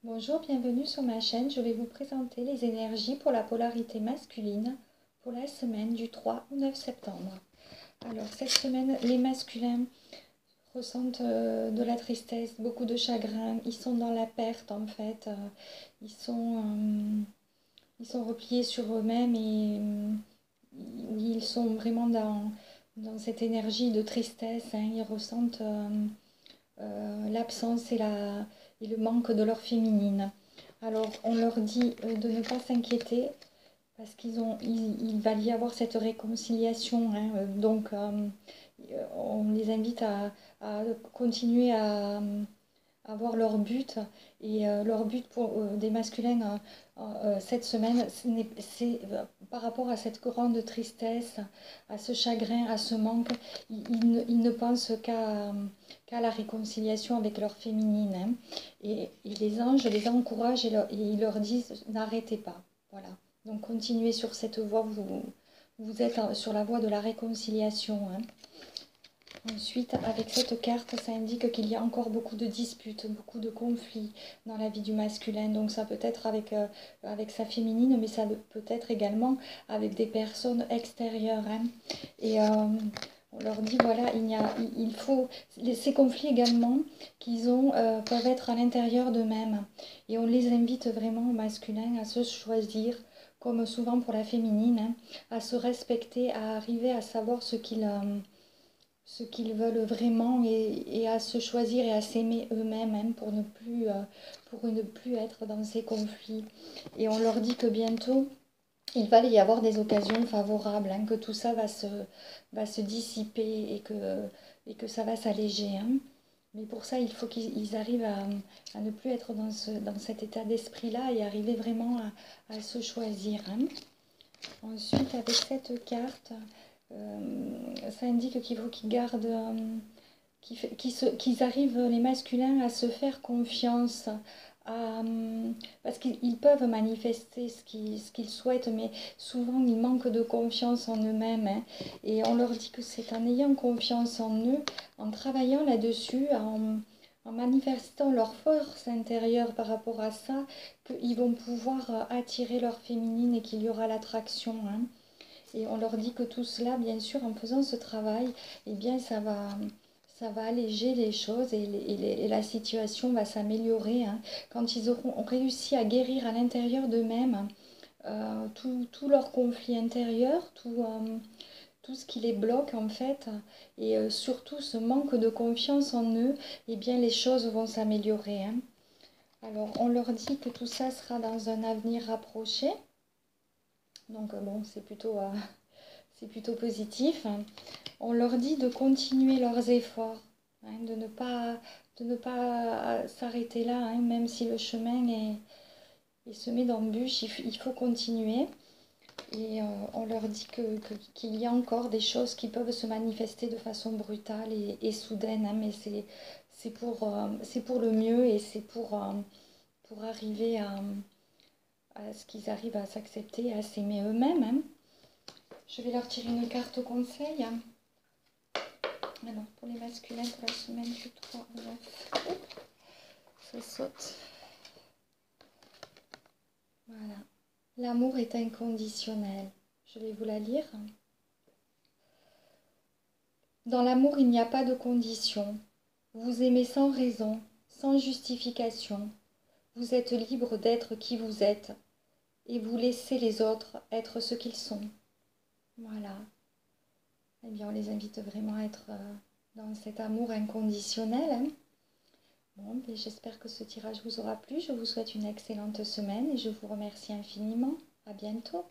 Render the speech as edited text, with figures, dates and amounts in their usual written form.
Bonjour, bienvenue sur ma chaîne. Je vais vous présenter les énergies pour la polarité masculine pour la semaine du 3 au 9 septembre. Alors, cette semaine, les masculins ressentent de la tristesse, beaucoup de chagrin. Ils sont dans la perte, en fait. Ils sont, ils sont repliés sur eux-mêmes et ils sont vraiment dans cette énergie de tristesse, hein. Ils ressentent l'absence et le manque de leur féminine. Alors on leur dit de ne pas s'inquiéter parce il va y avoir cette réconciliation, hein. Donc on les invite à continuer à avoir leur but. Et leur but pour des masculins cette semaine, c'est par rapport à cette grande tristesse, à ce chagrin, à ce manque, ils ne pensent qu'à la réconciliation avec leur féminine, hein. Et les anges les encouragent et ils leur disent n'arrêtez pas. Voilà. Donc continuez sur cette voie, vous êtes sur la voie de la réconciliation, hein. Ensuite, avec cette carte, ça indique qu'il y a encore beaucoup de disputes, beaucoup de conflits dans la vie du masculin. Donc ça peut être avec sa féminine, mais ça peut être également avec des personnes extérieures, hein. Et on leur dit, voilà, il faut... Ces conflits également qu'ils ont peuvent être à l'intérieur d'eux-mêmes. Et on les invite vraiment au masculin à se choisir, comme souvent pour la féminine, hein, à se respecter, à arriver à savoir ce qu'ils veulent vraiment et à se choisir et à s'aimer eux-mêmes, hein, pour ne plus être dans ces conflits. Et on leur dit que bientôt, il va y avoir des occasions favorables, hein, que tout ça va se dissiper et que ça va s'alléger, hein. Mais pour ça, il faut qu'ils arrivent à ne plus être dans cet état d'esprit-là et arriver vraiment à se choisir, hein. Ensuite, avec cette carte, ça indique qu'il faut qu'ils gardent, qu'ils arrivent, les masculins, à se faire confiance, parce qu'ils peuvent manifester ce qu'ils souhaitent, mais souvent ils manquent de confiance en eux-mêmes, hein. Et on leur dit que c'est en ayant confiance en eux, en travaillant là-dessus, en manifestant leur force intérieure par rapport à ça, qu'ils vont pouvoir attirer leur féminine et qu'il y aura l'attraction, hein. Et on leur dit que tout cela, bien sûr, en faisant ce travail, eh bien, ça va alléger les choses et la situation va s'améliorer, hein. Quand ils auront réussi à guérir à l'intérieur d'eux-mêmes tout leur conflit intérieur, tout ce qui les bloque en fait, et surtout ce manque de confiance en eux, eh bien, les choses vont s'améliorer, hein. Alors, on leur dit que tout ça sera dans un avenir rapproché. Donc, bon, c'est plutôt positif. On leur dit de continuer leurs efforts, hein, de ne pas s'arrêter là, hein, même si le chemin est semé d'embûches, il faut continuer. Et on leur dit qu'il y a encore des choses qui peuvent se manifester de façon brutale et soudaine, hein, mais c'est pour le mieux et c'est pour arriver à ce qu'ils arrivent à s'accepter et à s'aimer eux-mêmes, hein. Je vais leur tirer une carte conseil. Alors, pour les masculins, pour la semaine du 3 au 9. Ça saute. Voilà. L'amour est inconditionnel. Je vais vous la lire. Dans l'amour, il n'y a pas de condition. Vous aimez sans raison, sans justification. Vous êtes libre d'être qui vous êtes et vous laissez les autres être ce qu'ils sont. Voilà. Eh bien, on les invite vraiment à être dans cet amour inconditionnel, hein. Bon, j'espère que ce tirage vous aura plu. Je vous souhaite une excellente semaine et je vous remercie infiniment. À bientôt.